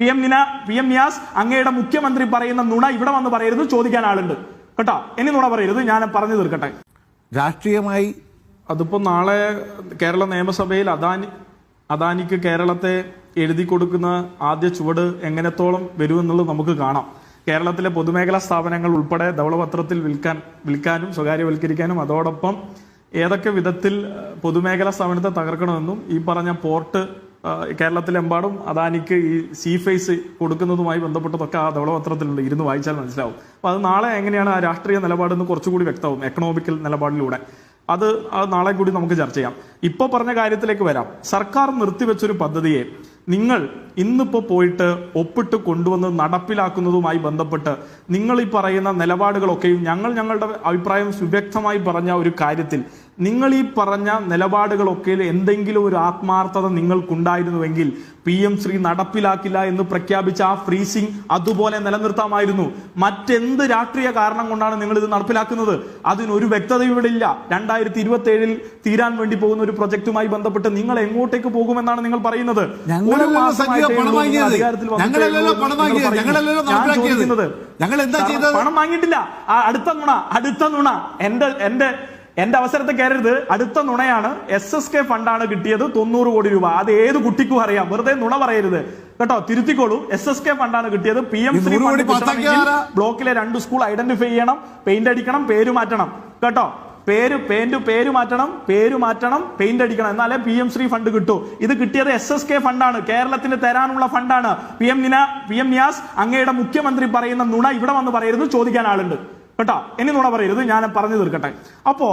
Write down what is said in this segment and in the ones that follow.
P M Niyas അങ്ങയുടെ മുഖ്യമന്ത്രി പറയുന്ന നുണ ഇവിടെ വന്ന് പറയരുത്, ചോദിക്കാൻ ആളുണ്ട് കേട്ടോ. ഇനി നുണ പറയരുത്, ഞാൻ പറഞ്ഞു തീർക്കട്ടെ. രാഷ്ട്രീയമായി അതിപ്പോ നാളെ കേരള നിയമസഭയിൽ അദാനിക്ക് കേരളത്തെ എഴുതി കൊടുക്കുന്ന ആദ്യ ചുവട് എങ്ങനത്തോളം വരുമെന്നുള്ളത് നമുക്ക് കാണാം. കേരളത്തിലെ പൊതുമേഖലാ സ്ഥാപനങ്ങൾ ഉൾപ്പെടെ ധവളപത്രത്തിൽ വിൽക്കാനും സ്വകാര്യവൽക്കരിക്കാനും അതോടൊപ്പം ഏതൊക്കെ വിധത്തിൽ പൊതുമേഖലാ സ്ഥാപനത്തെ തകർക്കണമെന്നും ഈ പറഞ്ഞ പോർട്ട് കേരളത്തിലെമ്പാടും അദാനിക്ക് ഈ സീ ഫേസ് കൊടുക്കുന്നതുമായി ബന്ധപ്പെട്ടതൊക്കെ ആ ധവളപത്രത്തിലുണ്ട്, ഇരുന്ന് വായിച്ചാൽ മനസ്സിലാവും. അപ്പൊ അത് നാളെ എങ്ങനെയാണ് ആ രാഷ്ട്രീയ നിലപാടെന്ന് കുറച്ചുകൂടി വ്യക്തമാവും എക്കണോമിക്കൽ നിലപാടിലൂടെ. അത് നാളെ കൂടി നമുക്ക് ചർച്ച ചെയ്യാം. ഇപ്പോൾ പറഞ്ഞ കാര്യത്തിലേക്ക് വരാം. സർക്കാർ നിർത്തിവെച്ചൊരു പദ്ധതിയെ നിങ്ങൾ ഇന്നിപ്പോൾ പോയിട്ട് ഒപ്പിട്ട് കൊണ്ടുവന്ന് നടപ്പിലാക്കുന്നതുമായി ബന്ധപ്പെട്ട് നിങ്ങൾ ഈ പറയുന്ന നിലപാടുകളൊക്കെയും ഞങ്ങളുടെ അഭിപ്രായം സുവ്യക്തമായി പറഞ്ഞ ഒരു കാര്യത്തിൽ നിങ്ങൾ ഈ പറഞ്ഞ നിലപാടുകളൊക്കെ എന്തെങ്കിലും ഒരു ആത്മാർത്ഥത നിങ്ങൾക്കുണ്ടായിരുന്നുവെങ്കിൽ PM ശ്രീ നടപ്പിലാക്കില്ല എന്ന് പ്രഖ്യാപിച്ച ആ ഫ്രീസിംഗ് അതുപോലെ നിലനിർത്താമായിരുന്നു. മറ്റെന്ത് രാഷ്ട്രീയ കാരണം കൊണ്ടാണ് നിങ്ങൾ ഇത് നടപ്പിലാക്കുന്നത്? അതിനൊരു വ്യക്തതയും ഇവിടെ ഇല്ല. 2027 തീരാൻ വേണ്ടി പോകുന്ന ഒരു പ്രൊജക്ടുമായി ബന്ധപ്പെട്ട് നിങ്ങൾ എങ്ങോട്ടേക്ക് പോകുമെന്നാണ് നിങ്ങൾ പറയുന്നത്. പണം വാങ്ങിയിട്ടില്ല. അടുത്ത നുണ എന്റെ അവസരത്തെ കയറരുത്. അടുത്ത നുണയാണ് SSK ഫണ്ടാണ് കിട്ടിയത് 90 കോടി രൂപ. അത് ഏത് കുട്ടിക്കും അറിയാം, വെറുതെ നുണ പറയരുത് കേട്ടോ. തിരുത്തിക്കോളൂ. SSK ഫണ്ടാണ് കിട്ടിയത്. PM ശ്രീ ബ്ലോക്കിലെ 2 സ്കൂൾ ഐഡന്റിഫൈ ചെയ്യണം, പെയിന്റ് അടിക്കണം, പേര് മാറ്റണം കേട്ടോ. പേര് മാറ്റണം, പെയിന്റ് അടിക്കണം, എന്നാലേ PM ശ്രീ ഫണ്ട് കിട്ടൂ. ഇത് കിട്ടിയത് SSK ഫണ്ടാണ്, കേരളത്തിന് തരാനുള്ള ഫണ്ടാണ്. PM നിയാസ് അങ്ങയുടെ മുഖ്യമന്ത്രി പറയുന്ന നുണ ഇവിടെ വന്ന് പറയരുത്, ചോദിക്കാൻ ആളുണ്ട് കേട്ടോ. ഇനി നുണ പറയരുത്, ഞാൻ പറഞ്ഞു തീർക്കട്ടെ. അപ്പോ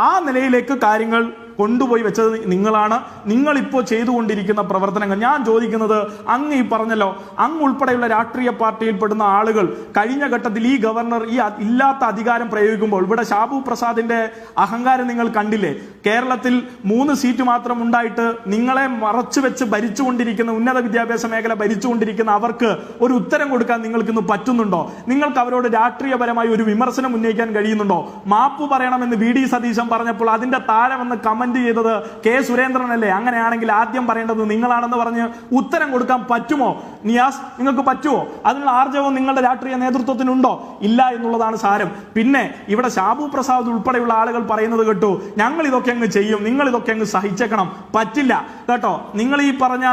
ആ നിലയിലേക്ക് കാര്യങ്ങൾ കൊണ്ടുപോയി വെച്ചത് നിങ്ങളാണ്. നിങ്ങളിപ്പോൾ ചെയ്തുകൊണ്ടിരിക്കുന്ന പ്രവർത്തനങ്ങൾ ഞാൻ ചോദിക്കുന്നത്, അങ്ങ് ഈ പറഞ്ഞല്ലോ, അങ്ങ് ഉൾപ്പെടെയുള്ള രാഷ്ട്രീയ പാർട്ടിയിൽപ്പെടുന്ന ആളുകൾ കഴിഞ്ഞ ഘട്ടത്തിൽ ഈ ഗവർണർ ഈ ഇല്ലാത്ത അധികാരം പ്രയോഗിക്കുമ്പോൾ ഇവിടെ ഷാബു പ്രസാദിന്റെ അഹങ്കാരം നിങ്ങൾ കണ്ടില്ലേ? കേരളത്തിൽ 3 സീറ്റ് മാത്രം ഉണ്ടായിട്ട് നിങ്ങളെ മറച്ചു വെച്ച് ഭരിച്ചുകൊണ്ടിരിക്കുന്ന ഉന്നത വിദ്യാഭ്യാസ മേഖല ഭരിച്ചുകൊണ്ടിരിക്കുന്ന അവർക്ക് ഒരു ഉത്തരം കൊടുക്കാൻ നിങ്ങൾക്ക് ഇന്ന് പറ്റുന്നുണ്ടോ? നിങ്ങൾക്ക് അവരോട് രാഷ്ട്രീയപരമായി ഒരു വിമർശനം ഉന്നയിക്കാൻ കഴിയുന്നുണ്ടോ? മാപ്പ് പറയണമെന്ന് VD സതീശൻ പറഞ്ഞപ്പോൾ അതിന്റെ താഴെ വന്ന് കമന്റ് ചെയ്തത് K സുരേന്ദ്രനല്ലേ? അങ്ങനെയാണെങ്കിൽ ആദ്യം പറയേണ്ടത് നിങ്ങളാണെന്ന് പറഞ്ഞ് ഉത്തരം കൊടുക്കാൻ പറ്റുമോ നിയാസ്? നിങ്ങൾക്ക് പറ്റുമോ? അതിനുള്ള ആർജവം നിങ്ങളുടെ രാഷ്ട്രീയ നേതൃത്വത്തിനുണ്ടോ? ഇല്ല എന്നുള്ളതാണ് സാരം. പിന്നെ ഇവിടെ ഷാബു പ്രസാദ് ഉൾപ്പെടെയുള്ള ആളുകൾ പറയുന്നത് കേട്ടു, ഞങ്ങൾ ഇതൊക്കെ അങ്ങ് ചെയ്യും, നിങ്ങൾ ഇതൊക്കെ അങ്ങ് സഹിച്ചേക്കണം. പറ്റില്ല കേട്ടോ. നിങ്ങൾ ഈ പറഞ്ഞ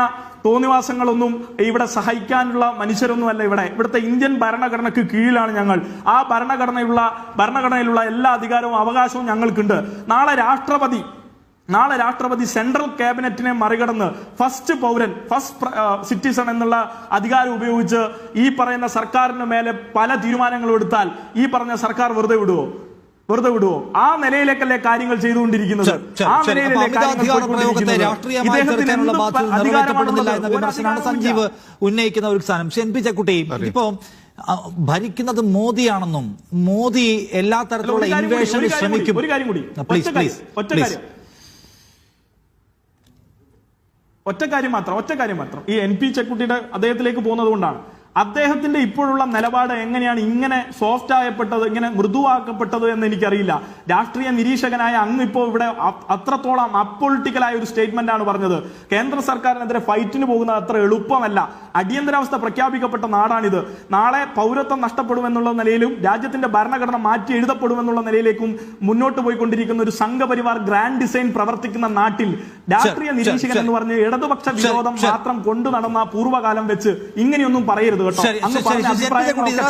തോന്നിവാസങ്ങളൊന്നും ഇവിടെ സഹിക്കാനുള്ള മനുഷ്യരൊന്നുമല്ല. ഇവിടുത്തെ ഇന്ത്യൻ ഭരണഘടനയ്ക്ക് കീഴിലാണ് ഞങ്ങൾ. ആ ഭരണഘടനയിലുള്ള എല്ലാ അധികാരവും അവകാശവും ഞങ്ങൾക്കുണ്ട്. നാളെ രാഷ്ട്രപതി സെൻട്രൽ ക്യാബിനറ്റിനെ മറികടന്ന് ഫസ്റ്റ് പൗരൻ, ഫസ്റ്റ് സിറ്റിസൺ എന്നുള്ള അധികാരം ഉപയോഗിച്ച് ഈ പറയുന്ന സർക്കാരിന് മേലെ പല തീരുമാനങ്ങളും എടുത്താൽ ഈ പറഞ്ഞ സർക്കാർ വെറുതെ വിടുവോ? ആ നിലയിലേക്കല്ലേ കാര്യങ്ങൾ ചെയ്തുകൊണ്ടിരിക്കുന്നത്. ആ നിലയിലല്ലേ സഞ്ജീവ് ഉന്നയിക്കുന്ന ഒരു സ്ഥാനം. NP ചെക്കുട്ടി, ഇപ്പോ ഭരിക്കുന്നത് മോദിയാണെന്നും മോദി എല്ലാ തരത്തിലുള്ള ഇൻവേഷന് ശ്രമിക്കും. ഒരു കാര്യം കൂടി, ഒറ്റ കാര്യം മാത്രം ഈ NP ചെക്കുട്ടിയുടെ അദ്ദേഹത്തിലേക്ക് പോകുന്നത് കൊണ്ടാണ് അദ്ദേഹത്തിന്റെ ഇപ്പോഴുള്ള നിലപാട് എങ്ങനെയാണ് ഇങ്ങനെ സോഫ്റ്റ് ആയപ്പെട്ടത്, ഇങ്ങനെ മൃദുവാക്കപ്പെട്ടത് എന്ന് എനിക്കറിയില്ല. രാഷ്ട്രീയ നിരീക്ഷകനായ അങ്ങ് ഇപ്പോൾ ഇവിടെ അത്രത്തോളം അപ്പൊളിറ്റിക്കലായ ഒരു സ്റ്റേറ്റ്മെന്റ് ആണ് പറഞ്ഞത്. കേന്ദ്ര സർക്കാരിനെതിരെ ഫൈറ്റിന് പോകുന്നത് അത്ര എളുപ്പമല്ല. അടിയന്തരാവസ്ഥ പ്രഖ്യാപിക്കപ്പെട്ട നാടാണിത്. നാളെ പൗരത്വം നഷ്ടപ്പെടുമെന്നുള്ള നിലയിലും രാജ്യത്തിന്റെ ഭരണഘടന മാറ്റി എഴുതപ്പെടുമെന്നുള്ള നിലയിലേക്കും മുന്നോട്ട് പോയിക്കൊണ്ടിരിക്കുന്ന ഒരു സംഘപരിവാർ ഗ്രാൻഡ് ഡിസൈൻ പ്രവർത്തിക്കുന്ന നാട്ടിൽ രാഷ്ട്രീയ നിരീക്ഷകൻ എന്ന് പറഞ്ഞ് ഇടതുപക്ഷ വിരോധം മാത്രം കൊണ്ടു നടന്ന പൂർവ്വകാലം വെച്ച് ഇങ്ങനെയൊന്നും പറയരുത് കേട്ടോ. അങ്ങ് പറഞ്ഞ അഭിപ്രായങ്ങളൊക്കെ